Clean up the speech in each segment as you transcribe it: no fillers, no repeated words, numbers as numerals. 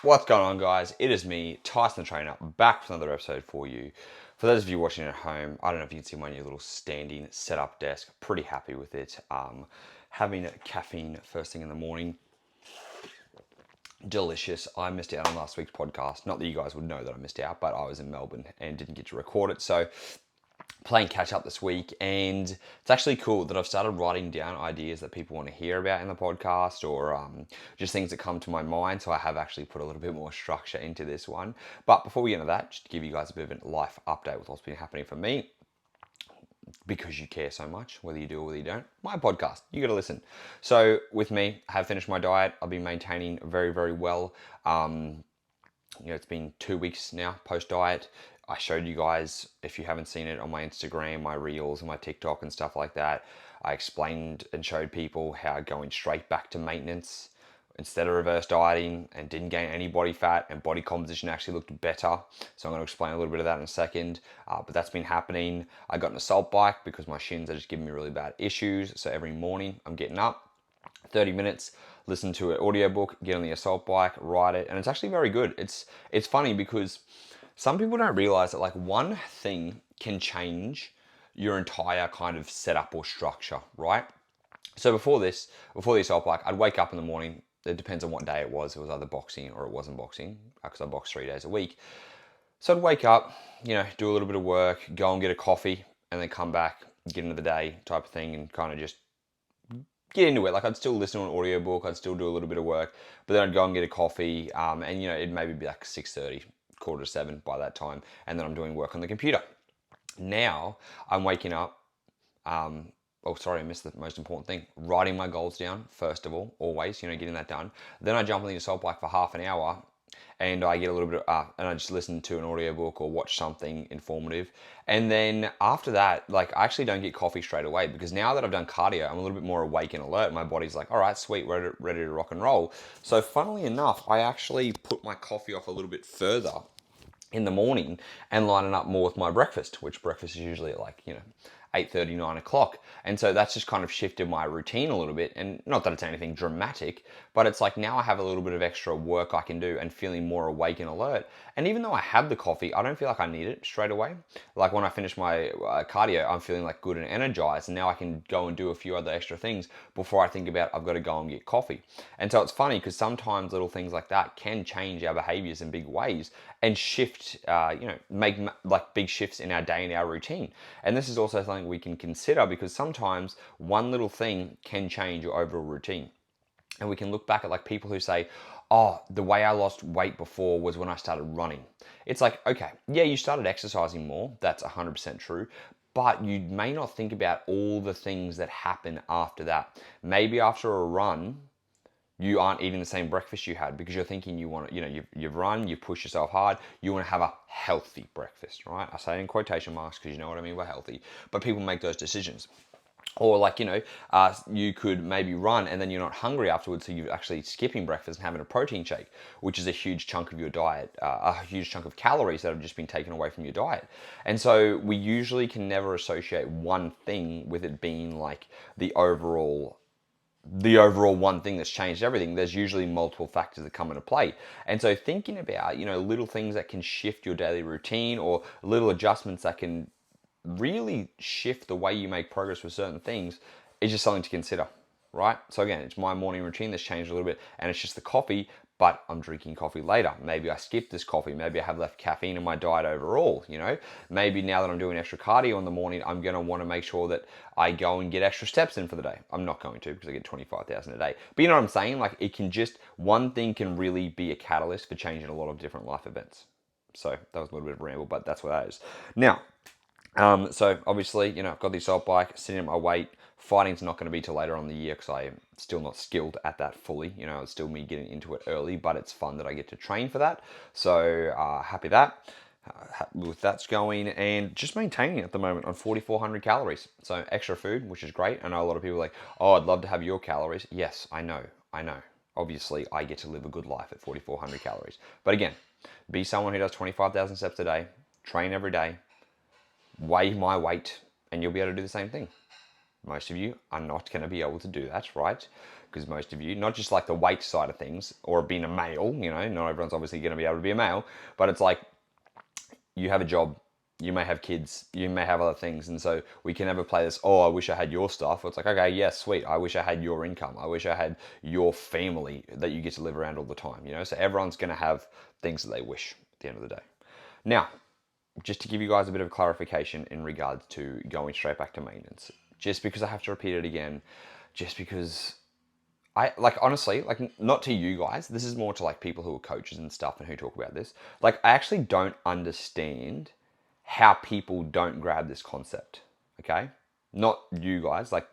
What's going on, guys? It is me, Tyson the Trainer, back with another episode for you. For those of you watching at home, I don't know if you can see my new little standing setup desk. Pretty happy with it. Having caffeine first thing in the morning. Delicious. I missed out on last week's podcast. Not that you guys would know that I missed out, but I was in Melbourne and didn't get to record it. So playing catch up this week, and it's actually cool that I've started writing down ideas that people want to hear about in the podcast, or just things that come to my mind. So I have actually put a little bit more structure into this one. But before we get into that, just to give you guys a bit of a life update with what's been happening for me, because you care so much, whether you do or whether you don't, my podcast, you got to listen. So with me, I have finished my diet. I've been maintaining very, very well. It's been 2 weeks now post diet. I showed you guys, if you haven't seen it, on my Instagram, my reels, and my TikTok and stuff like that. I explained and showed people how going straight back to maintenance instead of reverse dieting, and didn't gain any body fat, and body composition actually looked better. So I'm going to explain a little bit of that in a second. But that's been happening. I got an assault bike because my shins are just giving me really bad issues. So every morning I'm getting up, 30 minutes, listen to an audiobook, get on the assault bike, ride it, and it's actually very good. It's funny because some people don't realize that like one thing can change your entire kind of setup or structure, right? So before the assault bike, I'd wake up in the morning. It depends on what day it was. It was either boxing or it wasn't boxing, because I box 3 days a week. So I'd wake up, do a little bit of work, go and get a coffee, and then come back, get into the day type of thing, and kind of just get into it. Like, I'd still listen to an audiobook, I'd still do a little bit of work, but then I'd go and get a coffee, and it'd maybe be like 6:30, 6:45 by that time, and then I'm doing work on the computer. Now I'm waking up. I missed the most important thing. Writing my goals down, first of all, always, getting that done. Then I jump on the assault bike for half an hour, and I get a little bit and I just listen to an audiobook or watch something informative. And then after that, like, I actually don't get coffee straight away, because now that I've done cardio, I'm a little bit more awake and alert. My body's like, all right, sweet, ready to rock and roll. So funnily enough, I actually put my coffee off a little bit further in the morning and lining up more with my breakfast, which breakfast is usually at 8:30, 9 o'clock. And so that's just kind of shifted my routine a little bit. And not that it's anything dramatic, but it's like now I have a little bit of extra work I can do and feeling more awake and alert. And even though I have the coffee, I don't feel like I need it straight away. Like when I finish my cardio, I'm feeling like good and energized. And now I can go and do a few other extra things before I think about I've got to go and get coffee. And so it's funny because sometimes little things like that can change our behaviors in big ways and shift, make like big shifts in our day and our routine. And this is also something we can consider, because sometimes one little thing can change your overall routine. And we can look back at like people who say, oh, the way I lost weight before was when I started running. It's like, okay, yeah, you started exercising more. That's 100% true. But you may not think about all the things that happen after that. Maybe after a run, you aren't eating the same breakfast you had because you're thinking you want to, you've run, you've pushed yourself hard, you want to have a healthy breakfast, right? I say it in quotation marks because you know what I mean by healthy, but people make those decisions. Or you could maybe run and then you're not hungry afterwards, so you're actually skipping breakfast and having a protein shake, which is a huge chunk of your diet, a huge chunk of calories that have just been taken away from your diet. And so we usually can never associate one thing with it being like the overall one thing that's changed everything. There's usually multiple factors that come into play. And so thinking about, little things that can shift your daily routine, or little adjustments that can really shift the way you make progress with certain things, is just something to consider, right? So again, it's my morning routine that's changed a little bit, and it's just the coffee, but I'm drinking coffee later. Maybe I skip this coffee. Maybe I have left caffeine in my diet overall, Maybe now that I'm doing extra cardio in the morning, I'm going to want to make sure that I go and get extra steps in for the day. I'm not going to, because I get 25,000 a day. But you know what I'm saying? Like, one thing can really be a catalyst for changing a lot of different life events. So that was a little bit of a ramble, but that's what that is. Now, so obviously, I've got the assault bike, sitting at my weight. Fighting's not going to be till later on in the year because I'm still not skilled at that fully. It's still me getting into it early, but it's fun that I get to train for that. So happy with that's going, and just maintaining at the moment on 4,400 calories. So extra food, which is great. I know a lot of people are like, oh, I'd love to have your calories. Yes, I know. Obviously, I get to live a good life at 4,400 calories. But again, be someone who does 25,000 steps a day, train every day, weigh my weight, and you'll be able to do the same thing. Most of you are not going to be able to do that, right? Because most of you, not just like the weight side of things or being a male, you know, not everyone's obviously going to be able to be a male, but it's like you have a job, you may have kids, you may have other things, and so we can never play this, oh, I wish I had your stuff. It's like, okay, yeah, sweet, I wish I had your income, I wish I had your family that you get to live around all the time, you know? So everyone's going to have things that they wish at the end of the day. Now, just to give you guys a bit of clarification in regards to going straight back to maintenance, just because I have to repeat it again, just because I, like, honestly, like, not to you guys, this is more to like people who are coaches and stuff and who talk about this. Like, I actually don't understand how people don't grab this concept, okay? Not you guys, like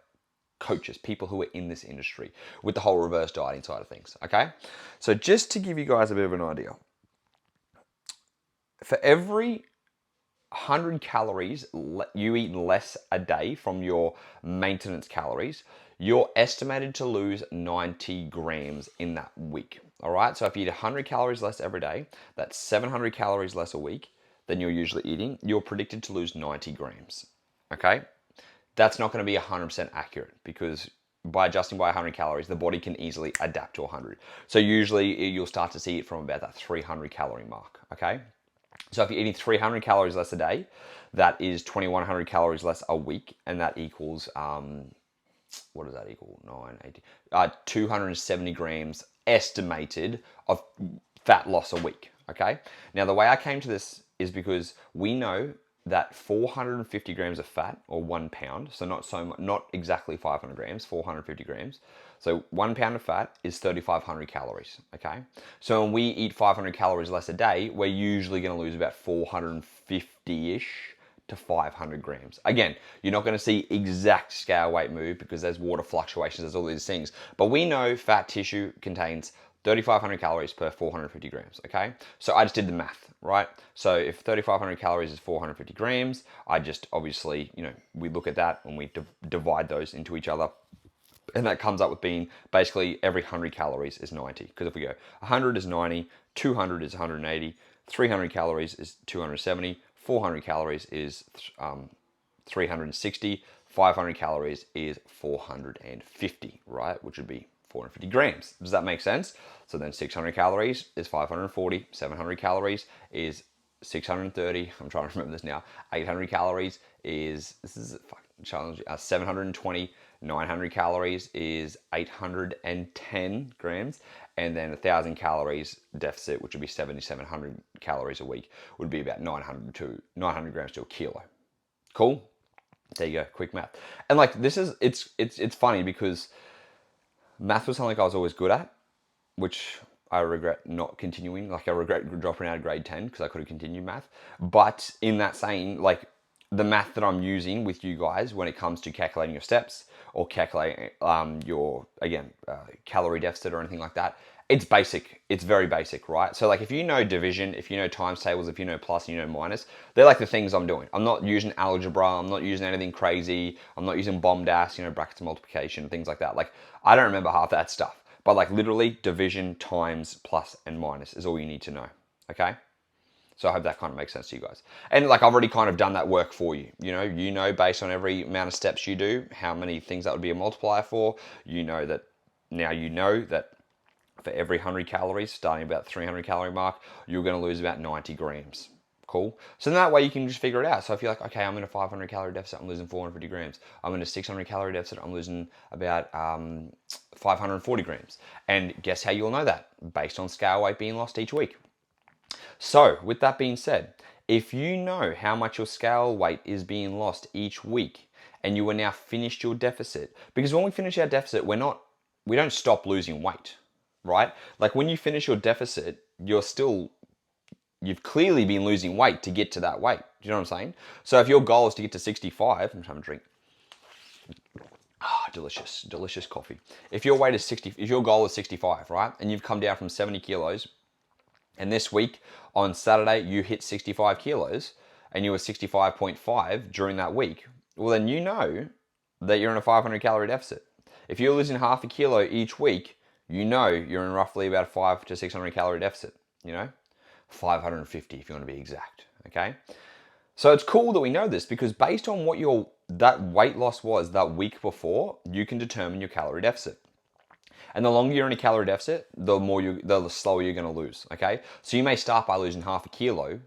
coaches, people who are in this industry with the whole reverse dieting side of things, okay? So just to give you guys a bit of an idea, for every 100 calories you eat less a day from your maintenance calories, you're estimated to lose 90 grams in that week. All right, so if you eat 100 calories less every day, that's 700 calories less a week than you're usually eating. You're predicted to lose 90 grams. Okay, that's not going to be 100% accurate because by adjusting by 100 calories, the body can easily adapt to 100. So usually you'll start to see it from about that 300 calorie mark. Okay. So if you're eating 300 calories less a day, that is 2,100 calories less a week, and that equals, what does that equal? 980, 270 grams estimated of fat loss a week, okay? Now, the way I came to this is because we know that 450 grams of fat, or 1 pound, so not so much, not exactly 500 grams, 450 grams. So 1 pound of fat is 3,500 calories, okay? So when we eat 500 calories less a day, we're usually gonna lose about 450-ish to 500 grams. Again, you're not gonna see exact scale weight move because there's water fluctuations, there's all these things. But we know fat tissue contains 3,500 calories per 450 grams, okay? So I just did the math, right? So if 3,500 calories is 450 grams, I just obviously, you know, we look at that and we divide those into each other. And that comes up with being basically every 100 calories is 90. Because if we go 100 is 90, 200 is 180, 300 calories is 270, 400 calories is 360, 500 calories is 450, right? Which would be 450 grams. Does that make sense? So then 600 calories is 540, 700 calories is 630. I'm trying to remember this now. 800 calories is, this is a fucking challenge, 720. 900 calories is 810 grams, and then 1,000 calories deficit, which would be 7,700 calories a week, would be about 900 grams to a kilo. Cool. There you go, quick math. And like this is, it's funny because math was something I was always good at, which I regret not continuing. Like I regret dropping out of grade 10 because I could have continued math. But in that saying, like the math that I'm using with you guys when it comes to calculating your steps or calculating your, again, calorie deficit or anything like that, it's basic. It's very basic, right? So like if you know division, if you know times tables, if you know plus and you know minus, they're like the things I'm doing. I'm not using algebra. I'm not using anything crazy. I'm not using BOMDAS, you know, brackets of multiplication, things like that. Like I don't remember half that stuff. But like literally division, times, plus, and minus is all you need to know, okay? So I hope that kind of makes sense to you guys. And like I've already kind of done that work for you. You know based on every amount of steps you do, how many things that would be a multiplier for. You know that for every 100 calories, starting about 300 calorie mark, you're going to lose about 90 grams. Cool. So then that way you can just figure it out. So if you're like, okay, I'm in a 500 calorie deficit, I'm losing 450 grams. I'm in a 600 calorie deficit, I'm losing about 540 grams. And guess how you'll know that? Based on scale weight being lost each week. So with that being said, if you know how much your scale weight is being lost each week and you are now finished your deficit, because when we finish our deficit, we don't stop losing weight, right? Like when you finish your deficit, you've clearly been losing weight to get to that weight. Do you know what I'm saying? So if your goal is to get to 65, I'm trying to drink. Delicious coffee. If your goal is 65, right? And you've come down from 70 kilos, and this week on Saturday you hit 65 kilos and you were 65.5 during that week, well then you know that you're in a 500 calorie deficit. If you're losing half a kilo each week, you know you're in roughly about a 500 to 600 calorie deficit, 550 if you want to be exact, okay? So it's cool that we know this because based on what your that weight loss was that week before, you can determine your calorie deficit. And the longer you're in a calorie deficit, the slower you're going to lose, okay? So you may start by losing half a kilo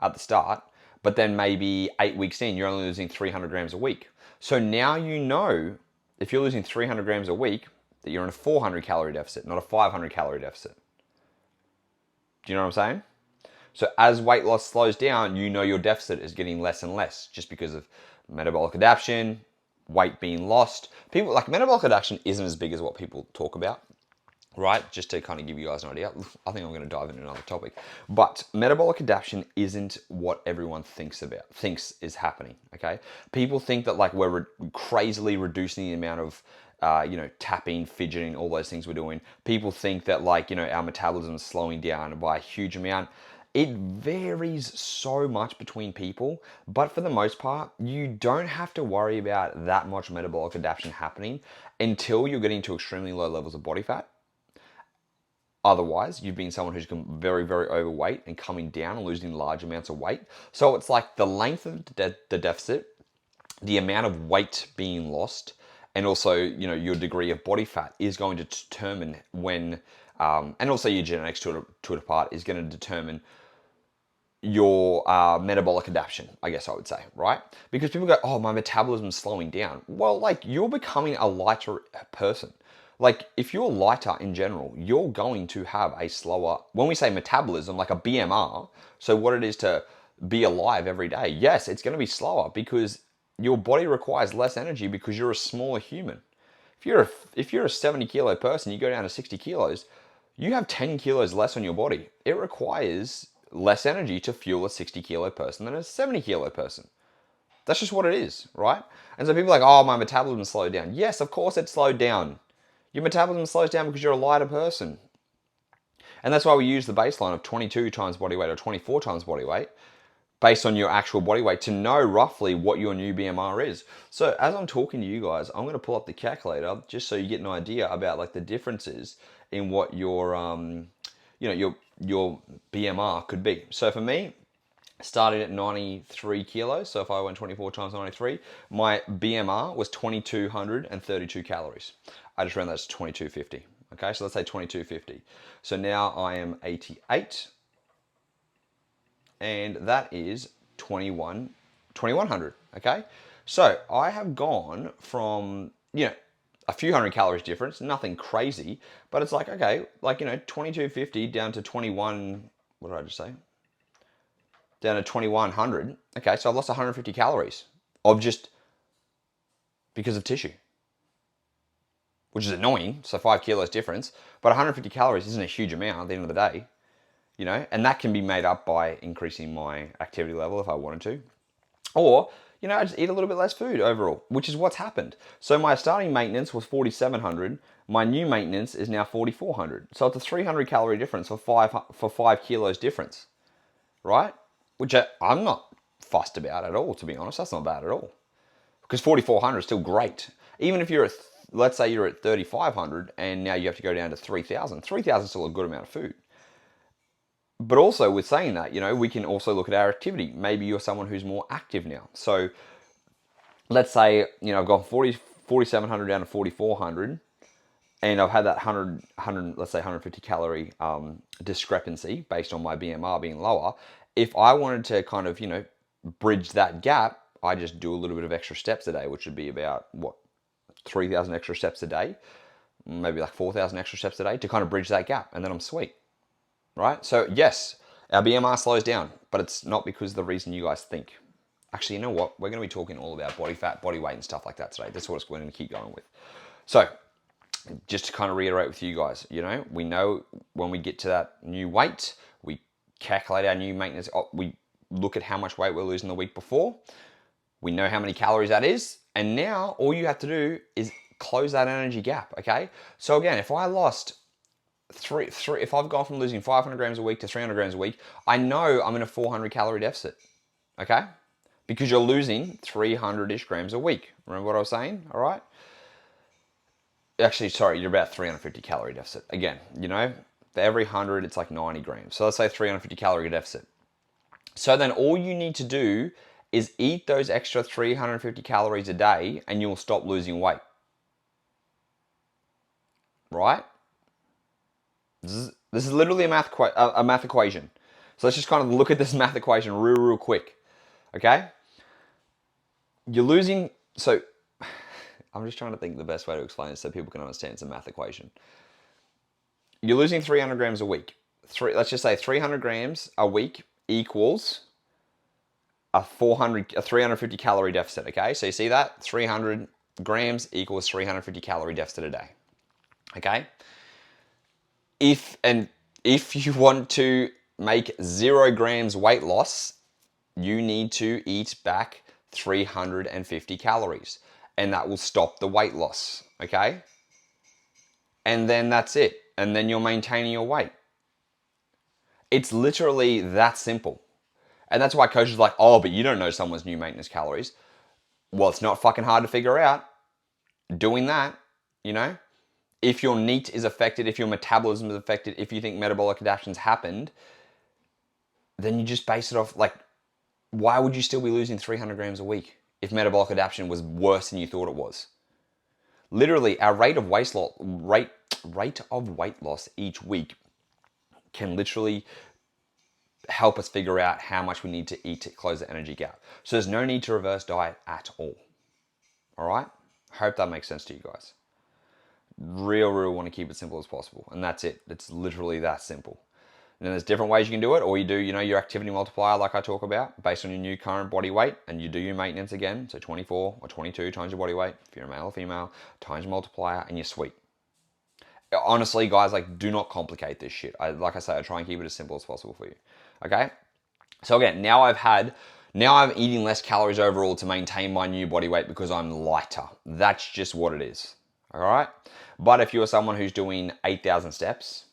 at the start, but then maybe 8 weeks in, you're only losing 300 grams a week. So now you know if you're losing 300 grams a week, that you're in a 400 calorie deficit, not a 500 calorie deficit. Do you know what I'm saying? So as weight loss slows down, you know your deficit is getting less and less just because of metabolic adaptation, weight being lost. People like metabolic adaptation isn't as big as what people talk about, right? Just to kind of give you guys an idea. I think I'm going to dive into another topic. But metabolic adaptation isn't what everyone thinks is happening, okay? People think that like we're crazily reducing the amount of tapping, fidgeting, all those things we're doing. People think that like, our metabolism is slowing down by a huge amount. It varies so much between people, but for the most part, you don't have to worry about that much metabolic adaptation happening until you're getting to extremely low levels of body fat. Otherwise, you've been someone who's very, very overweight and coming down and losing large amounts of weight. So it's like the length of the deficit, the amount of weight being lost, and also, your degree of body fat is going to determine when, and also your genetics to it apart is going to determine your metabolic adaptation, I guess I would say, right? Because people go, oh, my metabolism's slowing down. Well, like you're becoming a lighter person. Like if you're lighter in general, you're going to have a slower, when we say metabolism, like a BMR, so what it is to be alive every day, yes, it's going to be slower because your body requires less energy because you're a smaller human. If you're a 70 kilo person, you go down to 60 kilos, you have 10 kilos less on your body. It requires less energy to fuel a 60 kilo person than a 70 kilo person. That's just what it is, right? And so people are like, oh, my metabolism slowed down. Yes, of course it slowed down. Your metabolism slows down because you're a lighter person. And that's why we use the baseline of 22 times body weight or 24 times body weight based on your actual body weight to know roughly what your new BMR is. So as I'm talking to you guys, I'm going to pull up the calculator just so you get an idea about like the differences in what your BMR could be. So for me, starting at 93 kilos, so if I went 24 times 93, my BMR was 2,232 calories. I just ran that to 2,250. Okay, so let's say 2,250. So now I am 88, and that is 2,100. Okay, so I have gone from a few hundred calories difference, nothing crazy, but it's like, okay, like 2,250 down to 21. What did I just say? Down to 2,100. Okay, so I've lost 150 calories of just because of tissue, which is annoying. So 5 kilos difference, but 150 calories isn't a huge amount at the end of the day, and that can be made up by increasing my activity level if I wanted to, or I just eat a little bit less food overall, which is what's happened. So my starting maintenance was 4,700. My new maintenance is now 4,400. So it's a 300 calorie difference for 5 kilos difference, right? Which I'm not fussed about at all, to be honest. That's not bad at all. Because 4,400 is still great. Even if you're let's say you're at 3,500 and now you have to go down to 3,000. 3,000 is still a good amount of food. But also with saying that, we can also look at our activity. Maybe you're someone who's more active now. So let's say, I've gone 4,700 down to 4,400 and I've had that 100, let's say 150 calorie discrepancy based on my BMR being lower. If I wanted to kind of, bridge that gap, I just do a little bit of extra steps a day, which would be about 3,000 extra steps a day, maybe like 4,000 extra steps a day to kind of bridge that gap. And then I'm sweet. Right? So yes, our BMR slows down, but it's not because of the reason you guys think. Actually, you know what? We're going to be talking all about body fat, body weight, and stuff like that today. That's what we're going to keep going with. So just to kind of reiterate with you guys, we know when we get to that new weight, we calculate our new maintenance. We look at how much weight we're losing the week before. We know how many calories that is. And now all you have to do is close that energy gap. Okay. So again, if I lost if I've gone from losing 500 grams a week to 300 grams a week, I know I'm in a 400 calorie deficit. Okay. Because you're losing 300-ish grams a week. Remember what I was saying? All right. Actually, sorry, you're about 350 calorie deficit. Again, for every 100, it's like 90 grams. So let's say 350 calorie deficit. So then all you need to do is eat those extra 350 calories a day and you'll stop losing weight. Right? This is literally a math equation. So let's just kind of look at this math equation real quick. Okay? You're losing... So, I'm just trying to think the best way to explain this so people can understand it's a math equation. You're losing 300 grams a week. Let's just say 300 grams a week equals a 350 calorie deficit, okay? So you see that? 300 grams equals 350 calorie deficit a day, okay? If you want to make 0 grams weight loss, you need to eat back 350 calories, and that will stop the weight loss, okay? And then that's it. And then you're maintaining your weight. It's literally that simple. And that's why coaches are like, oh, but you don't know someone's new maintenance calories. Well, it's not fucking hard to figure out. Doing that, you know, if your NEAT is affected, if your metabolism is affected, if you think metabolic adaptation's happened, then you just base it off, like, why would you still be losing 300 grams a week if metabolic adaptation was worse than you thought it was? Literally, our rate of weight loss each week can literally help us figure out how much we need to eat to close the energy gap. So there's no need to reverse diet at all. All right? Hope that makes sense to you guys. Real want to keep it simple as possible. And that's it. It's literally that simple. And then there's different ways you can do it, or you do, your activity multiplier like I talk about, based on your new current body weight, and you do your maintenance again, so 24 or 22 times your body weight, if you're a male or female, times your multiplier, and you're sweet. Honestly, guys, like, do not complicate this shit. Like I say, I try and keep it as simple as possible for you. Okay? So again, now I'm eating less calories overall to maintain my new body weight because I'm lighter. That's just what it is. All right? But if you're someone who's doing 8,000 steps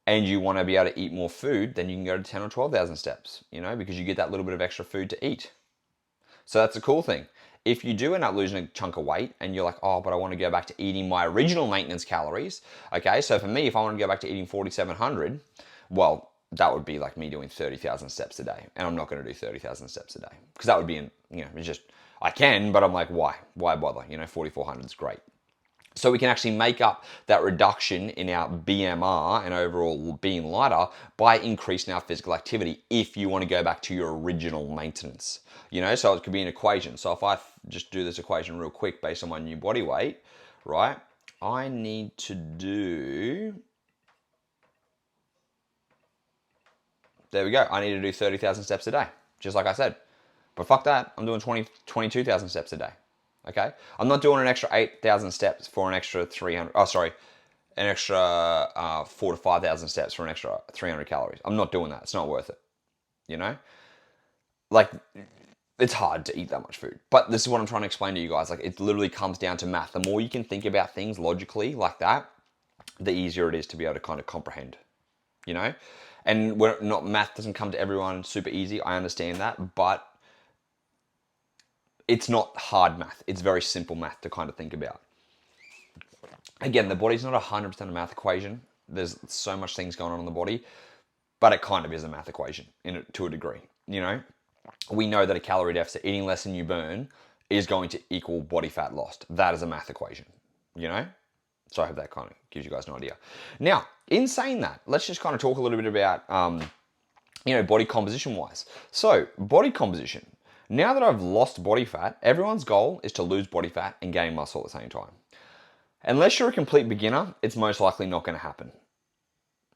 and you want to be able to eat more food, then you can go to 10 or 12,000 steps, because you get that little bit of extra food to eat. So that's a cool thing. If you do end up losing a chunk of weight and you're like, oh, but I want to go back to eating my original maintenance calories. Okay, so for me, if I want to go back to eating 4,700, well, that would be like me doing 30,000 steps a day. And I'm not going to do 30,000 steps a day because that would be, it's just, I can, but I'm like, why? Why bother? 4,400 is great. So we can actually make up that reduction in our BMR and overall being lighter by increasing our physical activity if you want to go back to your original maintenance. So it could be an equation. So if I just do this equation real quick based on my new body weight, right, I need to do... There we go. I need to do 30,000 steps a day, just like I said. But fuck that. I'm doing 22,000 steps a day. Okay? I'm not doing an extra 8,000 steps for an extra 4 to 5,000 steps for an extra 300 calories. I'm not doing that. It's not worth it. Like, it's hard to eat that much food. But this is what I'm trying to explain to you guys. Like, it literally comes down to math. The more you can think about things logically like that, the easier it is to be able to kind of comprehend. And math doesn't come to everyone super easy. I understand that, but it's not hard math. It's very simple math to kind of think about. Again, the body's not 100% a math equation. There's so much things going on in the body, but it kind of is a math equation to a degree. We know that a calorie deficit, eating less than you burn, is going to equal body fat lost. That is a math equation. So I hope that kind of gives you guys an idea. Now, in saying that, let's just kind of talk a little bit about, body composition wise. So, body composition. Now that I've lost body fat, everyone's goal is to lose body fat and gain muscle at the same time. Unless you're a complete beginner, it's most likely not going to happen.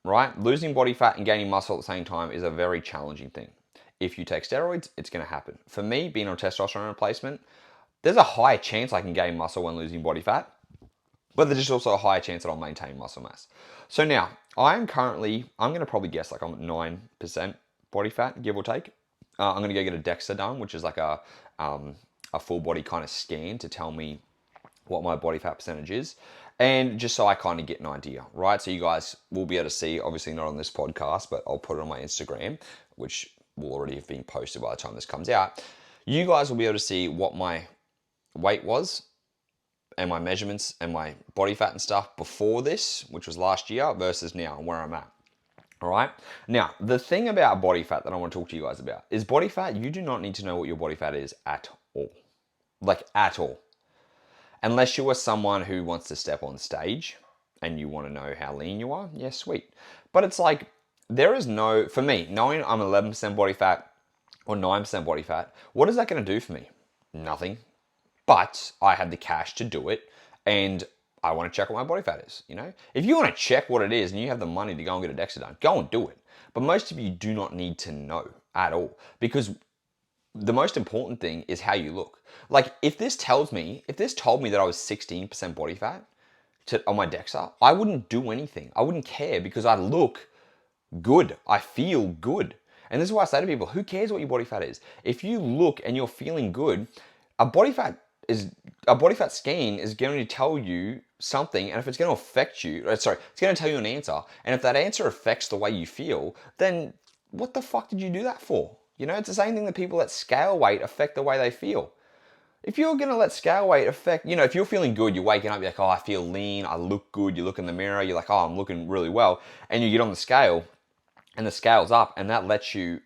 Right? Losing body fat and gaining muscle at the same time is a very challenging thing. If you take steroids, it's going to happen. For me, being on testosterone replacement, there's a higher chance I can gain muscle when losing body fat. But there's also a higher chance that I'll maintain muscle mass. So now, I'm going to probably guess like I'm at 9% body fat, give or take. I'm going to go get a DEXA done, which is like a full body kind of scan to tell me what my body fat percentage is. And just so I kind of get an idea, right? So you guys will be able to see, obviously not on this podcast, but I'll put it on my Instagram, which will already have been posted by the time this comes out. You guys will be able to see what my weight was, and my measurements and my body fat and stuff before this, which was last year, versus now and where I'm at. All right. Now, the thing about body fat that I want to talk to you guys about is body fat. You do not need to know what your body fat is at all. Like, at all. Unless you are someone who wants to step on stage and you want to know how lean you are, yeah, sweet. But it's like, there is no, for me, knowing I'm 11% body fat or 9% body fat, what is that going to do for me? Nothing. But I have the cash to do it, and I want to check what my body fat is, you know? If you want to check what it is and you have the money to go and get a DEXA done, go and do it. But most of you do not need to know at all, because the most important thing is how you look. Like, if this told me that I was 16% body fat on my DEXA, I wouldn't do anything. I wouldn't care, because I look good. I feel good. And this is why I say to people, who cares what your body fat is? If you look and you're feeling good, a body fat scan is going to tell you something, and if it's going to affect you, it's going to tell you an answer. And if that answer affects the way you feel, then what the fuck did you do that for? You know, it's the same thing that people that scale weight affect the way they feel. If you're going to let scale weight affect, if you're feeling good, you're waking up, you're like, oh, I feel lean, I look good, you look in the mirror, you're like, oh, I'm looking really well, and you get on the scale, and the scale's up, and that makes you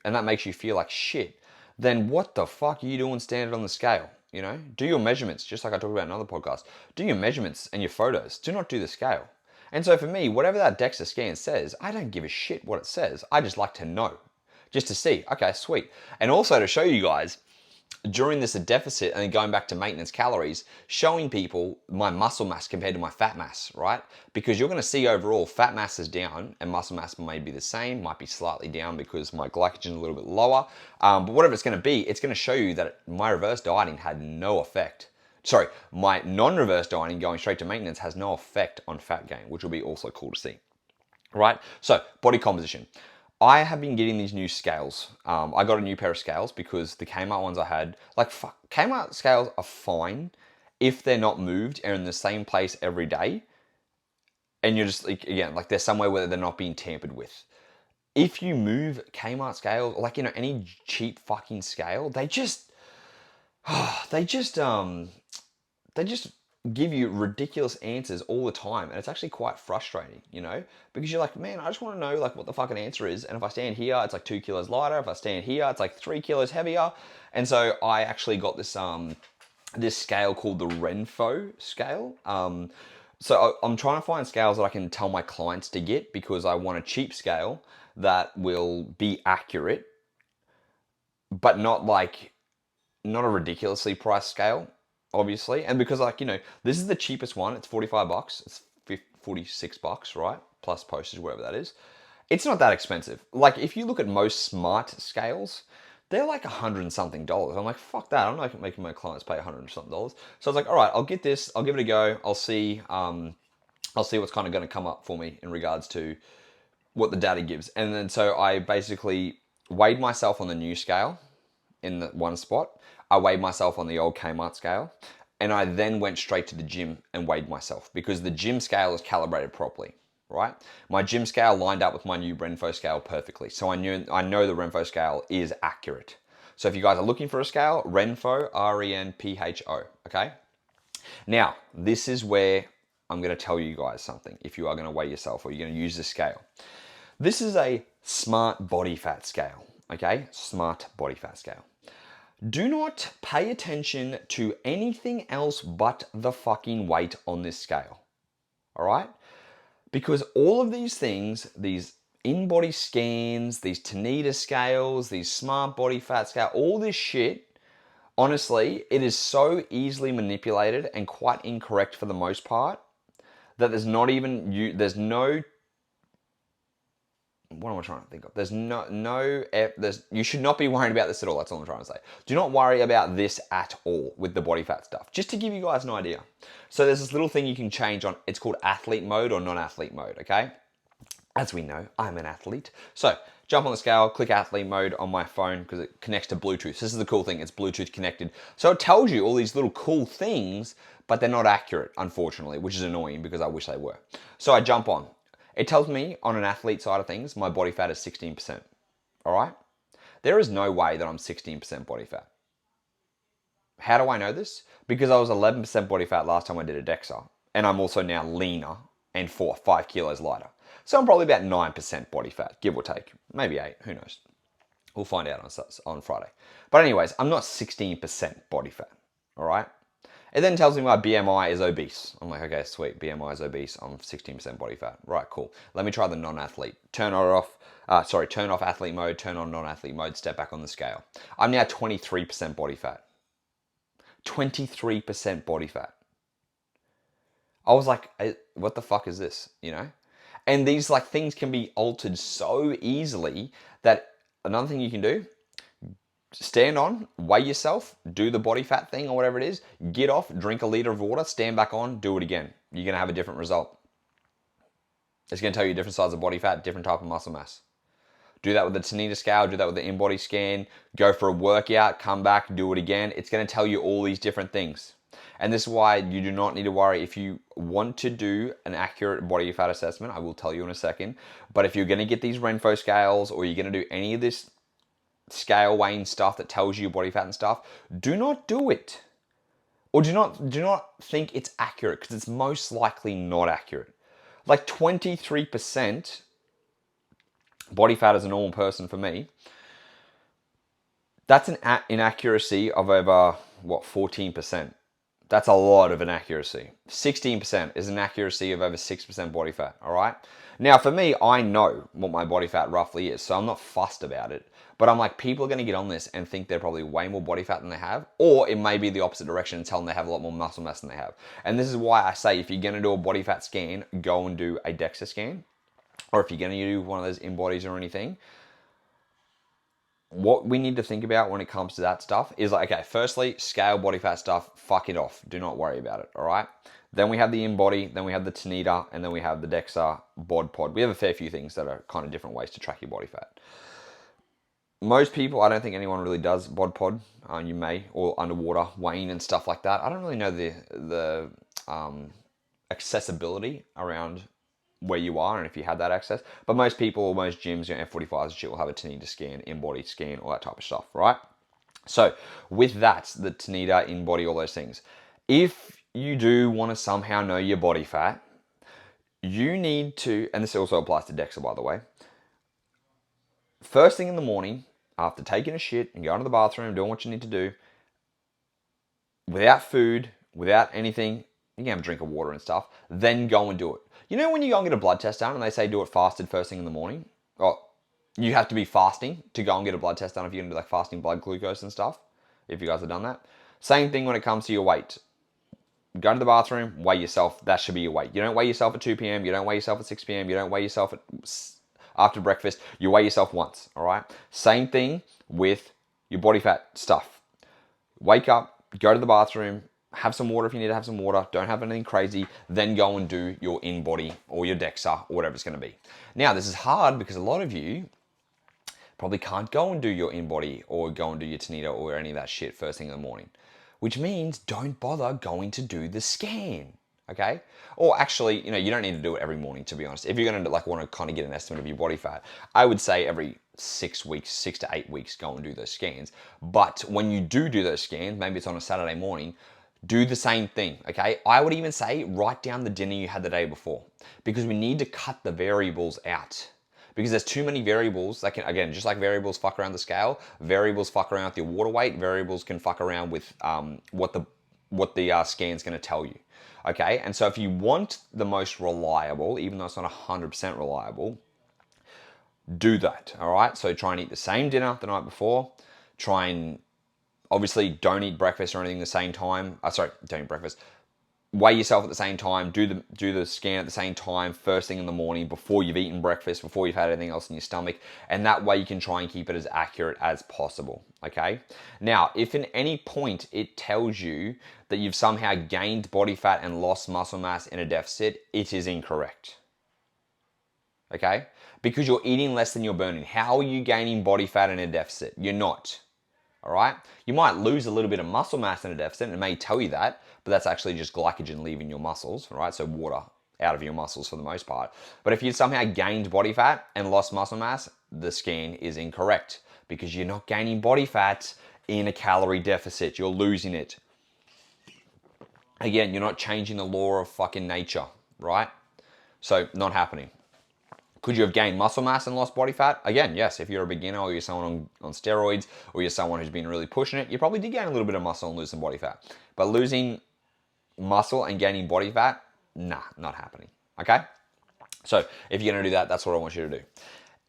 feel like shit, then what the fuck are you doing standing on the scale? Do your measurements, just like I talked about in another podcast. Do your measurements and your photos. Do not do the scale. And so for me, whatever that DEXA scan says, I don't give a shit what it says. I just like to know, just to see, okay, sweet. And also to show you guys, during this deficit and then going back to maintenance calories, showing people my muscle mass compared to my fat mass, right? Because you're going to see overall fat mass is down and muscle mass may be the same, might be slightly down because my glycogen is a little bit lower. But whatever it's going to be, it's going to show you that my reverse dieting had no effect. Sorry, my non-reverse dieting going straight to maintenance has no effect on fat gain, which will be also cool to see, right? So body composition. I have been getting these new scales. I got a new pair of scales because the Kmart ones I had, Kmart scales are fine if they're not moved and in the same place every day. And you're just, again, they're somewhere where they're not being tampered with. If you move Kmart scales, any cheap fucking scale, they just give you ridiculous answers all the time, and it's actually quite frustrating, because you're like, man, I just want to know what the fucking answer is, and if I stand here, it's 2 kilos lighter. If I stand here, it's 3 kilos heavier. And so I actually got this this scale called the Renfo Scale. So I'm trying to find scales that I can tell my clients to get, because I want a cheap scale that will be accurate, but not a ridiculously priced scale, obviously. And because this is the cheapest one, it's $45, it's $46, right? Plus postage, whatever that is. It's not that expensive. If you look at most smart scales, they're $100 and something. I'm like, fuck that. I'm not making my clients pay $100 and something. So I was like, all right, I'll get this. I'll give it a go. I'll see what's kind of going to come up for me in regards to what the data gives. And then so I basically weighed myself on the new scale in the one spot. I weighed myself on the old Kmart scale, and I then went straight to the gym and weighed myself, because the gym scale is calibrated properly, right? My gym scale lined up with my new Renfo scale perfectly. So I know the Renfo scale is accurate. So if you guys are looking for a scale, Renfo, Renpho, okay? Now, this is where I'm going to tell you guys something if you are going to weigh yourself or you're going to use this scale. This is a smart body fat scale, okay? Smart body fat scale. Do not pay attention to anything else but the fucking weight on this scale, all right? Because all of these things, these in-body scans, these Tanita scales, these smart body fat scale, all this shit, honestly, it is so easily manipulated and quite incorrect for the most part that there's no, what am I trying to think of? You should not be worried about this at all. That's all I'm trying to say. Do not worry about this at all with the body fat stuff. Just to give you guys an idea. So there's this little thing you can change on. It's called athlete mode or non-athlete mode, okay? As we know, I'm an athlete. So jump on the scale, click athlete mode on my phone because it connects to Bluetooth. This is the cool thing. It's Bluetooth connected. So it tells you all these little cool things, but they're not accurate, unfortunately, which is annoying because I wish they were. So I jump on. It tells me on an athlete side of things, my body fat is 16%. All right? There is no way that I'm 16% body fat. How do I know this? Because I was 11% body fat last time I did a DEXA, and I'm also now leaner and 5 kilos lighter. So I'm probably about 9% body fat, give or take. Maybe 8, who knows. We'll find out on Friday. But anyways, I'm not 16% body fat, all right? It then tells me my BMI is obese. I'm like, okay, sweet, BMI is obese. I'm 16% body fat. Right, cool. Let me try the non-athlete. Turn off athlete mode, turn on non-athlete mode, step back on the scale. I'm now 23% body fat. 23% body fat. I was like, what the fuck is this, you know? And these like things can be altered so easily that another thing you can do, stand on, weigh yourself, do the body fat thing or whatever it is, get off, drink a liter of water, stand back on, do it again. You're going to have a different result. It's going to tell you different size of body fat, different type of muscle mass. Do that with the Tanita scale, do that with the in-body scan, go for a workout, come back, do it again. It's going to tell you all these different things. And this is why you do not need to worry. If you want to do an accurate body fat assessment, I will tell you in a second. But if you're going to get these Renfo scales or you're going to do any of this scale weighing stuff that tells you body fat and stuff, do not do it. Or do not think it's accurate, because it's most likely not accurate. Like 23% body fat as a normal person for me, that's an inaccuracy of over, 14%. That's a lot of inaccuracy. 16% is an accuracy of over 6% body fat, all right? Now, for me, I know what my body fat roughly is, so I'm not fussed about it. But I'm like, people are going to get on this and think they're probably way more body fat than they have, or it may be the opposite direction and tell them they have a lot more muscle mass than they have. And this is why I say, if you're going to do a body fat scan, go and do a DEXA scan. Or if you're going to do one of those in-bodies or anything, what we need to think about when it comes to that stuff is like, okay, firstly, scale body fat stuff, fuck it off. Do not worry about it, all right? Then we have the in-body, then we have the Tanita, and then we have the DEXA bod pod. We have a fair few things that are kind of different ways to track your body fat. Most people, I don't think anyone really does bod pod. You may, or underwater weighing and stuff like that. I don't really know the accessibility around where you are and if you have that access. But most people, or most gyms, F45s and shit will have a Tanita scan, in-body scan, all that type of stuff, right? So with that, the Tanita, in-body, all those things. If you do want to somehow know your body fat, you need to, and this also applies to DEXA, by the way, first thing in the morning, after taking a shit and going to the bathroom, doing what you need to do, without food, without anything, you can have a drink of water and stuff, then go and do it. You know when you go and get a blood test done and they say do it fasted first thing in the morning? Well, you have to be fasting to go and get a blood test done if you're going to do like fasting blood glucose and stuff, if you guys have done that. Same thing when it comes to your weight. Go to the bathroom, weigh yourself, that should be your weight. You don't weigh yourself at 2 p.m., you don't weigh yourself at 6 p.m., you don't weigh yourself after breakfast, you weigh yourself once, all right? Same thing with your body fat stuff. Wake up, go to the bathroom, have some water if you need to have some water, don't have anything crazy, then go and do your in-body or your DEXA or whatever it's going to be. Now, this is hard because a lot of you probably can't go and do your in-body or go and do your Tanita or any of that shit first thing in the morning, which means don't bother going to do the scan, okay? Or actually, you don't need to do it every morning, to be honest. If you're going to want to kind of get an estimate of your body fat, I would say every 6 weeks, 6 to 8 weeks, go and do those scans. But when you do those scans, maybe it's on a Saturday morning, do the same thing, okay? I would even say write down the dinner you had the day before, because we need to cut the variables out. Because there's too many variables that can, again, just like variables fuck around the scale, variables fuck around with your water weight, variables can fuck around with what the scan's going to tell you, okay? And so if you want the most reliable, even though it's not 100% reliable, do that, all right? So try and eat the same dinner the night before. Try and, obviously, don't eat breakfast or anything at the same time. Don't eat breakfast. Weigh yourself at the same time, do the scan at the same time, first thing in the morning, before you've eaten breakfast, before you've had anything else in your stomach, and that way you can try and keep it as accurate as possible, okay? Now, if at any point it tells you that you've somehow gained body fat and lost muscle mass in a deficit, it is incorrect, okay? Because you're eating less than you're burning. How are you gaining body fat in a deficit? You're not. All right, you might lose a little bit of muscle mass in a deficit, and it may tell you that, but that's actually just glycogen leaving your muscles, right? So water out of your muscles for the most part. But if you somehow gained body fat and lost muscle mass, the scan is incorrect because you're not gaining body fat in a calorie deficit. You're losing it. Again, you're not changing the law of fucking nature, right? So not happening. Could you have gained muscle mass and lost body fat? Again, yes. If you're a beginner or you're someone on steroids or you're someone who's been really pushing it, you probably did gain a little bit of muscle and lose some body fat. But losing muscle and gaining body fat, nah, not happening. Okay? So if you're going to do that, that's what I want you to do.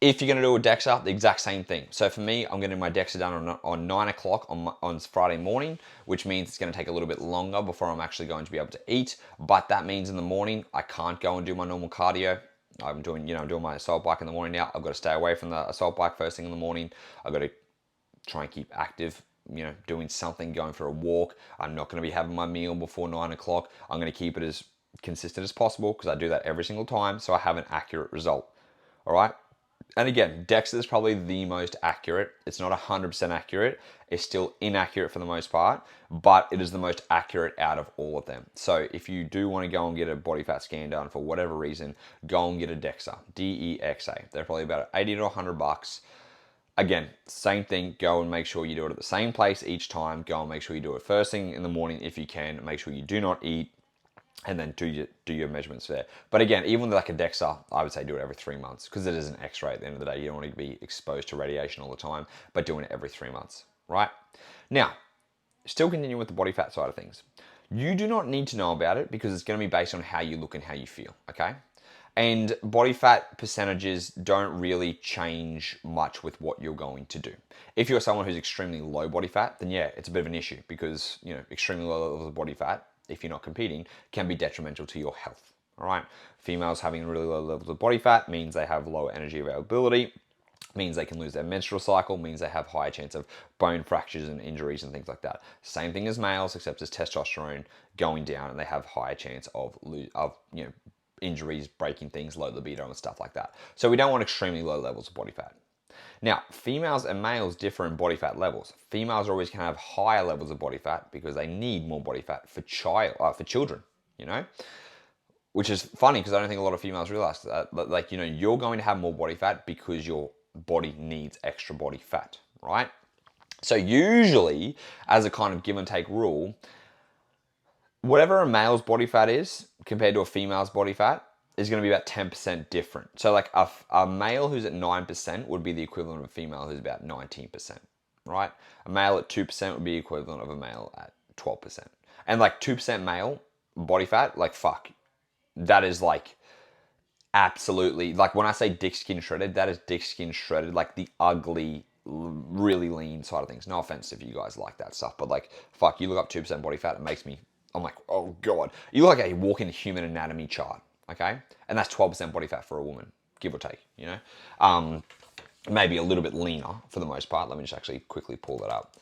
If you're going to do a DEXA, the exact same thing. So for me, I'm getting my DEXA done on 9 o'clock on Friday morning, which means it's going to take a little bit longer before I'm actually going to be able to eat. But that means in the morning, I can't go and do my normal cardio. I'm doing my assault bike in the morning now. I've got to stay away from the assault bike first thing in the morning. I've got to try and keep active, doing something, going for a walk. I'm not going to be having my meal before 9 o'clock. I'm going to keep it as consistent as possible because I do that every single time so I have an accurate result. All right? And again, DEXA is probably the most accurate. It's not 100% accurate. It's still inaccurate for the most part, but it is the most accurate out of all of them. So if you do want to go and get a body fat scan done for whatever reason, go and get a DEXA, DEXA. They're probably about 80 to 100 bucks. Again, same thing, go and make sure you do it at the same place each time. Go and make sure you do it first thing in the morning if you can. Make sure you do not eat, and then do your measurements there. But again, even with like a DEXA, I would say do it every 3 months because it is an X-ray at the end of the day. You don't want to be exposed to radiation all the time, but doing it every 3 months, right? Now, still continuing with the body fat side of things. You do not need to know about it because it's going to be based on how you look and how you feel, okay? And body fat percentages don't really change much with what you're going to do. If you're someone who's extremely low body fat, then yeah, it's a bit of an issue because, extremely low levels of body fat, if you're not competing, can be detrimental to your health, all right? Females having really low levels of body fat means they have lower energy availability, means they can lose their menstrual cycle, means they have higher chance of bone fractures and injuries and things like that. Same thing as males, except as testosterone going down and they have higher chance of injuries, breaking things, low libido and stuff like that. So we don't want extremely low levels of body fat. Now, females and males differ in body fat levels. Females are always going to have higher levels of body fat because they need more body fat for children, which is funny because I don't think a lot of females realize that. You're going to have more body fat because your body needs extra body fat, right? So usually, as a kind of give and take rule, whatever a male's body fat is compared to a female's body fat is going to be about 10% different. So like a male who's at 9% would be the equivalent of a female who's about 19%, right? A male at 2% would be equivalent of a male at 12%. And like 2% male body fat, like fuck, that is like absolutely, like when I say dick skin shredded, that is dick skin shredded, like the ugly, really lean side of things. No offense if you guys like that stuff, but like fuck, you look up 2% body fat, it makes me, I'm like, oh God. You look like a walking human anatomy chart. Okay, and that's 12% body fat for a woman, give or take, maybe a little bit leaner for the most part. Let me just actually quickly pull that up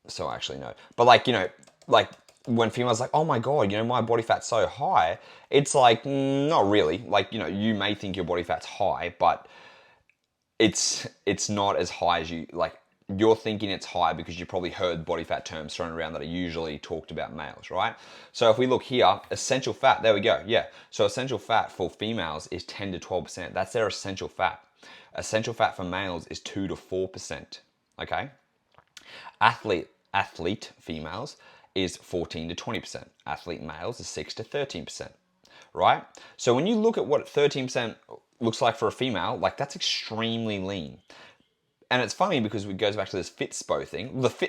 so I actually know. But like when females like, oh my God, my body fat's so high, it's like, not really. Like, you may think your body fat's high, but it's not as high as you're thinking it's high because you probably heard body fat terms thrown around that are usually talked about males, right? So if we look here, essential fat, there we go, yeah. So essential fat for females is 10 to 12%. That's their essential fat. Essential fat for males is 2 to 4%, okay? Athlete females is 14 to 20%. Athlete males is 6 to 13%, right? So when you look at what 13% looks like for a female, like that's extremely lean. And it's funny because it goes back to this Fitspo thing. Let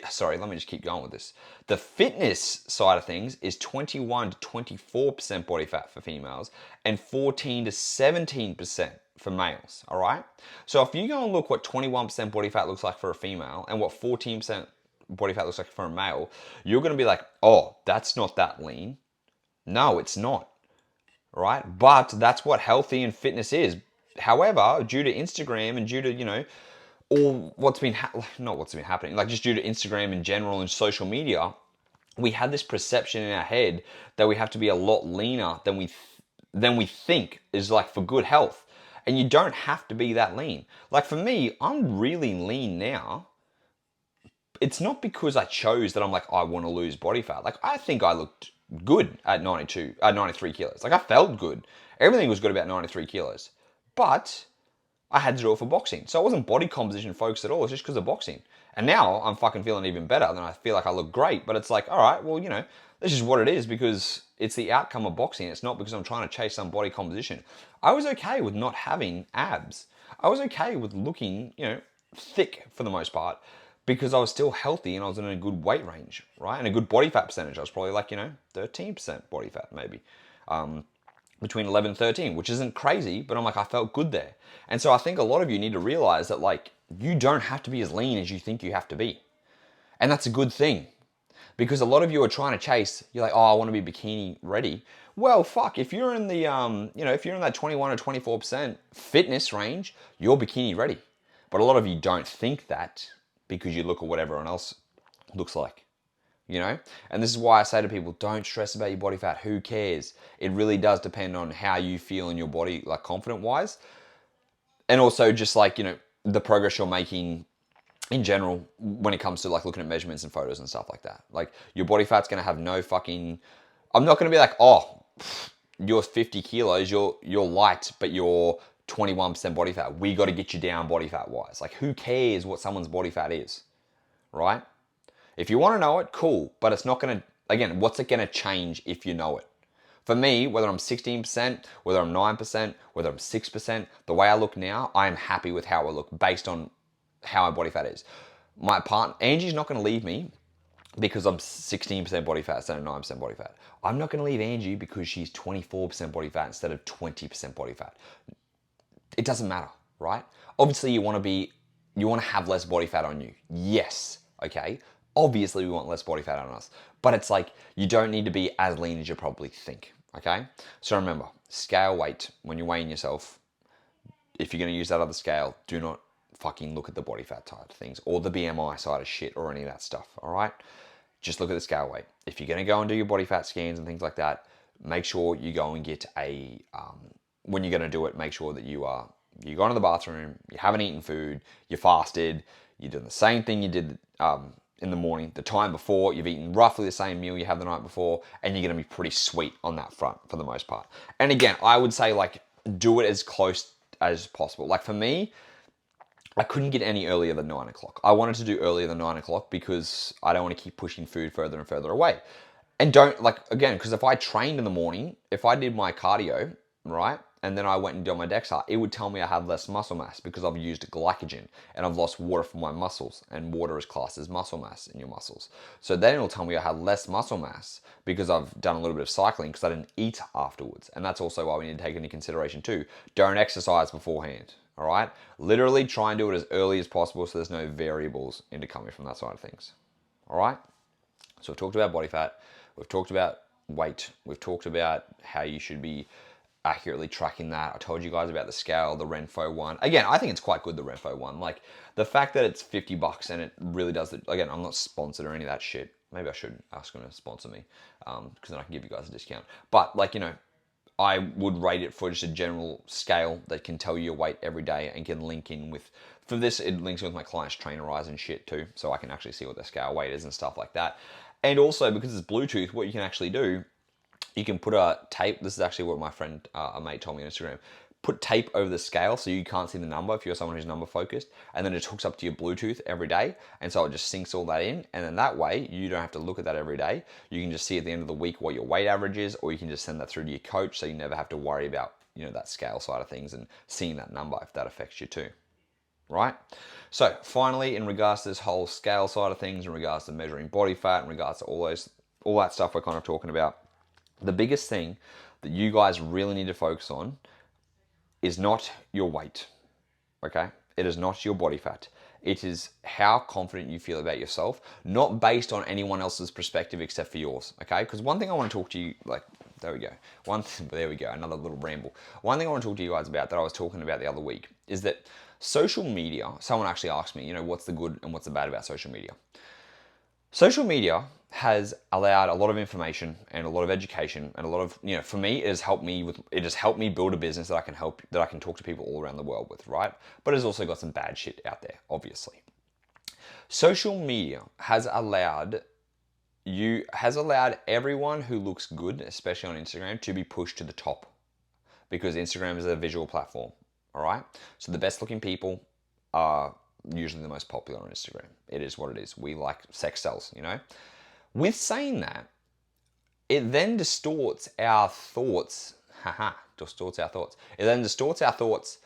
me just keep going with this. The fitness side of things is 21 to 24% body fat for females and 14 to 17% for males, all right? So if you go and look what 21% body fat looks like for a female and what 14% body fat looks like for a male, you're going to be like, oh, that's not that lean. No, it's not, right? But that's what healthy and fitness is. However, due to Instagram and due to, or not what's been happening, like just due to Instagram in general and social media, we have this perception in our head that we have to be a lot leaner than we think is like for good health. And you don't have to be that lean. Like for me, I'm really lean now. It's not because I chose that I'm like, I want to lose body fat. Like I think I looked good at 93 kilos. Like I felt good. Everything was good about 93 kilos. But I had to do it for boxing. So it wasn't body composition focused at all. It's just because of boxing. And now I'm fucking feeling even better. And I feel like I look great. But it's like, all right, well, This is what it is because it's the outcome of boxing. It's not because I'm trying to chase some body composition. I was okay with not having abs. I was okay with looking, thick for the most part because I was still healthy and I was in a good weight range, right? And a good body fat percentage. I was probably like, 13% body fat maybe. Between 11 and 13, which isn't crazy, but I'm like, I felt good there. And so I think a lot of you need to realize that like, you don't have to be as lean as you think you have to be. And that's a good thing. Because a lot of you are trying to chase, you're like, oh, I want to be bikini ready. Well, fuck, if you're in the, if you're in that 21 or 24% fitness range, you're bikini ready. But a lot of you don't think that because you look at what everyone else looks like, And this is why I say to people, don't stress about your body fat. Who cares? It really does depend on how you feel in your body, like confident-wise. And also just like, the progress you're making in general, when it comes to like looking at measurements and photos and stuff like that. Like your body fat's going to have no fucking, I'm not going to be like, oh, you're 50 kilos, you're light, but you're 21% body fat. We got to get you down body fat wise. Like who cares what someone's body fat is, right? If you want to know it, cool. But it's not going to, again, what's it going to change if you know it? For me, whether I'm 16%, whether I'm 9%, whether I'm 6%, the way I look now, I am happy with how I look based on how my body fat is. My partner, Angie's not going to leave me because I'm 16% body fat instead of 9% body fat. I'm not going to leave Angie because she's 24% body fat instead of 20% body fat. It doesn't matter, right? Obviously, you want to have less body fat on you. Yes, okay? Obviously, we want less body fat on us. But it's like, you don't need to be as lean as you probably think, okay? So remember, scale weight when you're weighing yourself. If you're going to use that other scale, do not fucking look at the body fat side of things or the BMI side of shit or any of that stuff, all right? Just look at the scale weight. If you're going to go and do your body fat scans and things like that, make sure you go and get when you're going to do it, make sure that you go to the bathroom, you haven't eaten food, you fasted, you're doing the same thing you did in the morning, the time before, you've eaten roughly the same meal you had the night before, and you're going to be pretty sweet on that front for the most part. And again, I would say like, do it as close as possible. Like for me, I couldn't get any earlier than 9 o'clock. I wanted to do earlier than 9 o'clock because I don't want to keep pushing food further and further away. And don't, like, again, because if I trained in the morning, if I did my cardio, right, and then I went and did my DEXA, it would tell me I had less muscle mass because I've used glycogen and I've lost water from my muscles, and water is classed as muscle mass in your muscles. So then it'll tell me I had less muscle mass because I've done a little bit of cycling because I didn't eat afterwards. And that's also why we need to take into consideration too. Don't exercise beforehand. All right, literally try and do it as early as possible so there's no variables into coming from that side of things. All right, so we've talked about body fat, we've talked about weight, we've talked about how you should be accurately tracking that. I told you guys about the scale, the Renfo one. Again, I think it's quite good, the Renfo one. Like the fact that it's $50 and it really does it. Again, I'm not sponsored or any of that shit. Maybe I should ask them to sponsor me because then I can give you guys a discount. But like, I would rate it for just a general scale that can tell you your weight every day and can link in with, for this, it links with my clients' trainer eyes and shit too, so I can actually see what their scale weight is and stuff like that. And also, because it's Bluetooth, what you can actually do, you can put a tape, this is actually what my friend, a mate told me on Instagram, put tape over the scale so you can't see the number if you're someone who's number focused, and then it hooks up to your Bluetooth every day, and so it just syncs all that in, and then that way you don't have to look at that every day. You can just see at the end of the week what your weight average is, or you can just send that through to your coach so you never have to worry about that scale side of things and seeing that number if that affects you too, right? So finally, in regards to this whole scale side of things, in regards to measuring body fat, in regards to all that stuff we're kind of talking about, the biggest thing that you guys really need to focus on is not your weight, okay? It is not your body fat. It is how confident you feel about yourself, not based on anyone else's perspective except for yours, okay? Because one thing I want to talk to you, there we go. There we go, another little ramble. One thing I want to talk to you guys about that I was talking about the other week is that social media, someone actually asked me, what's the good and what's the bad about social media? Social media has allowed a lot of information and a lot of education and a lot of, for me, it has helped me build a business that I can talk to people all around the world with, right? But it's also got some bad shit out there, obviously. Social media has allowed everyone who looks good, especially on Instagram, to be pushed to the top because Instagram is a visual platform, all right? So the best looking people are usually the most popular on Instagram. It is what it is. We like sex sells, With saying that, it then distorts our thoughts. Haha, distorts our thoughts. It then distorts our thoughts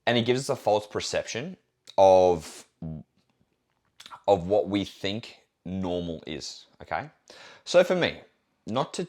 and it gives us a false perception of what we think normal is, okay? So for me, not to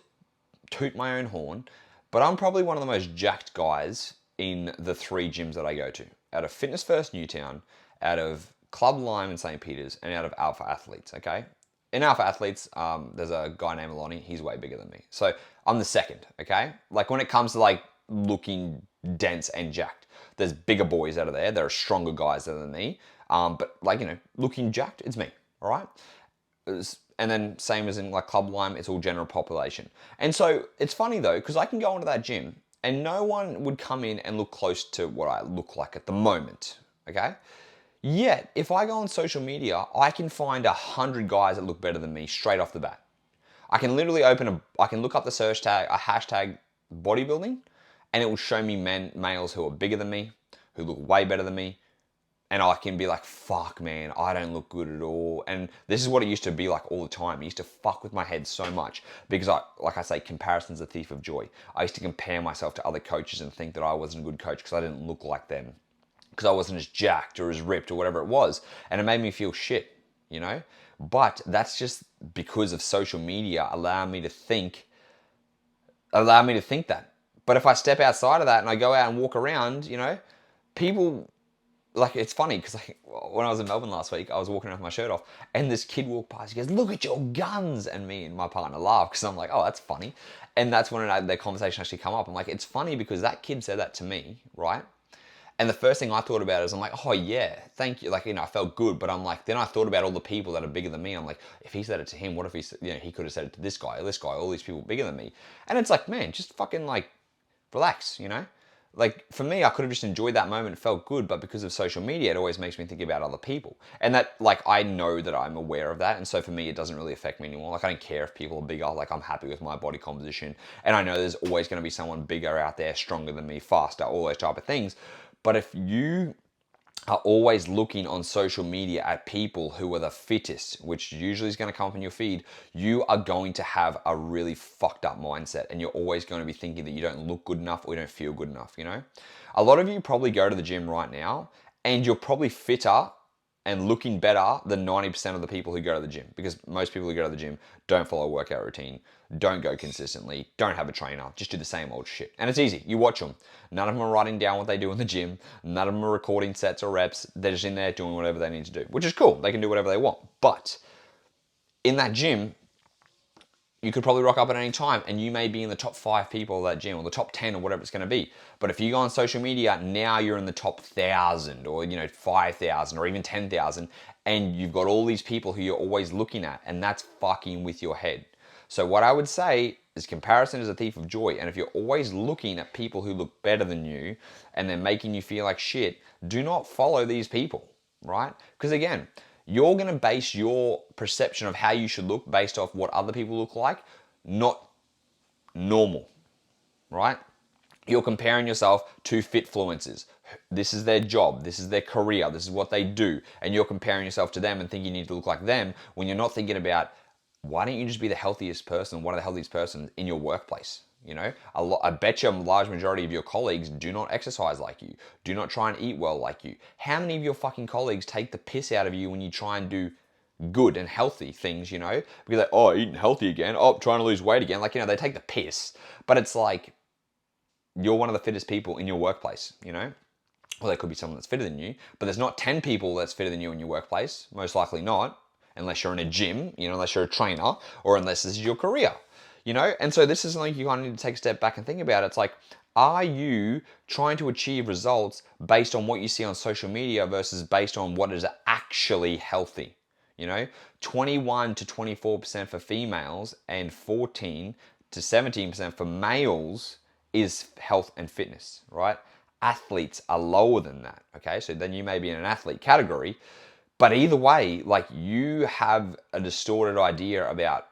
toot my own horn, but I'm probably one of the most jacked guys in the 3 gyms that I go to. Out of Fitness First Newtown, out of Club Lime in St. Peter's, and out of Alpha Athletes, okay? In Alpha Athletes, there's a guy named Lonnie. He's way bigger than me. So I'm the second, okay? Like when it comes to like looking dense and jacked, there's bigger boys out of there. There are stronger guys than me. But like, you know, looking jacked, it's me, all right? And then same as in like Club Lime, it's all general population. And so it's funny though, because I can go into that gym and no one would come in and look close to what I look like at the moment, okay? Yet, if I go on social media, I can find 100 guys that look better than me straight off the bat. I can literally I can look up the search tag, a hashtag bodybuilding, and it will show me males who are bigger than me, who look way better than me, and I can be like, fuck man, I don't look good at all. And this is what it used to be like all the time. It used to fuck with my head so much because like I say, comparison's the thief of joy. I used to compare myself to other coaches and think that I wasn't a good coach because I didn't look like them, because I wasn't as jacked or as ripped or whatever it was. And it made me feel shit, you know? But that's just because of social media allowing me to think that. But if I step outside of that and I go out and walk around, you know, people, like, it's funny because like, when I was in Melbourne last week, I was walking around with my shirt off and this kid walked past. He goes, look at your guns. And me and my partner laughed because I'm like, oh, that's funny. And that's when their conversation actually come up. I'm like, it's funny because that kid said that to me, right? And the first thing I thought about is I'm like, oh yeah, thank you. Like, you know, I felt good, but I'm like, then I thought about all the people that are bigger than me. I'm like, if he said it to him, what if he, you know, he could have said it to this guy, all these people bigger than me. And it's like, man, just fucking like relax, you know? Like for me, I could have just enjoyed that moment, felt good, but because of social media, it always makes me think about other people. And that, like, I know that I'm aware of that. And so for me, it doesn't really affect me anymore. Like I don't care if people are bigger, like I'm happy with my body composition. And I know there's always going to be someone bigger out there, stronger than me, faster, all those type of things. But if you are always looking on social media at people who are the fittest, which usually is going to come up in your feed, you are going to have a really fucked up mindset. And you're always going to be thinking that you don't look good enough or you don't feel good enough, you know? A lot of you probably go to the gym right now and you're probably fitter and looking better than 90% of the people who go to the gym, because most people who go to the gym don't follow a workout routine, don't go consistently, don't have a trainer, just do the same old shit. And it's easy. You watch them. None of them are writing down what they do in the gym. None of them are recording sets or reps. They're just in there doing whatever they need to do, which is cool. They can do whatever they want. But in that gym, you could probably rock up at any time and you may be in the top 5 people of that gym or the top 10 or whatever it's going to be. But if you go on social media, now you're in the top 1,000 or, you know, 5,000 or even 10,000, and you've got all these people who you're always looking at, and that's fucking with your head. So what I would say is comparison is a thief of joy. And if you're always looking at people who look better than you and they're making you feel like shit, do not follow these people, right? Because again, you're going to base your perception of how you should look based off what other people look like, not normal, right? You're comparing yourself to fitfluencers. This is their job, this is their career, this is what they do, and you're comparing yourself to them and think you need to look like them when you're not thinking about, why don't you just be the healthiest person, one of the healthiest persons in your workplace? You know, I bet you a large majority of your colleagues do not exercise like you, do not try and eat well like you. How many of your fucking colleagues take the piss out of you when you try and do good and healthy things, you know? Because like, oh, eating healthy again, oh, trying to lose weight again. Like, you know, they take the piss. But it's like, you're one of the fittest people in your workplace, you know? Well, there could be someone that's fitter than you, but there's not 10 people that's fitter than you in your workplace. Most likely not, unless you're in a gym, you know, unless you're a trainer, or unless this is your career. You know, and so this is something you kind of need to take a step back and think about. It's like, are you trying to achieve results based on what you see on social media versus based on what is actually healthy? You know, 21 to 24% for females and 14 to 17% for males is health and fitness, right? Athletes are lower than that, okay? So then you may be in an athlete category, but either way, like, you have a distorted idea about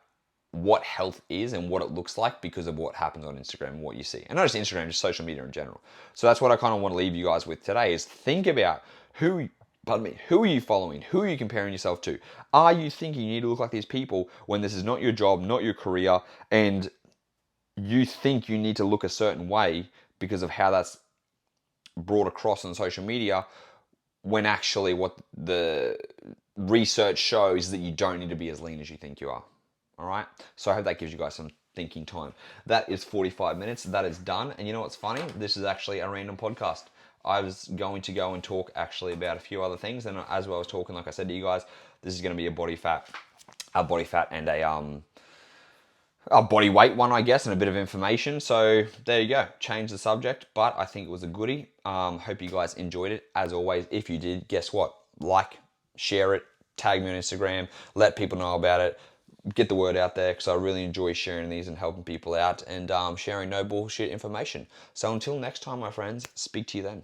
what health is and what it looks like because of what happens on Instagram and what you see. And not just Instagram, just social media in general. So that's what I kind of want to leave you guys with today, is think about who are you following? Who are you comparing yourself to? Are you thinking you need to look like these people when this is not your job, not your career, and you think you need to look a certain way because of how that's brought across on social media, when actually what the research shows that you don't need to be as lean as you think you are. All right. So I hope that gives you guys some thinking time. That is 45 minutes. That is done. And you know what's funny? This is actually a random podcast. I was going to go and talk actually about a few other things. And as well as talking, like I said to you guys, this is going to be a body fat and a body weight one, I guess, and a bit of information. So there you go. Change the subject, but I think it was a goodie. Hope you guys enjoyed it. As always, if you did, guess what? Like, share it, tag me on Instagram, let people know about it. Get the word out there, because I really enjoy sharing these and helping people out and sharing no bullshit information. So until next time, my friends, speak to you then.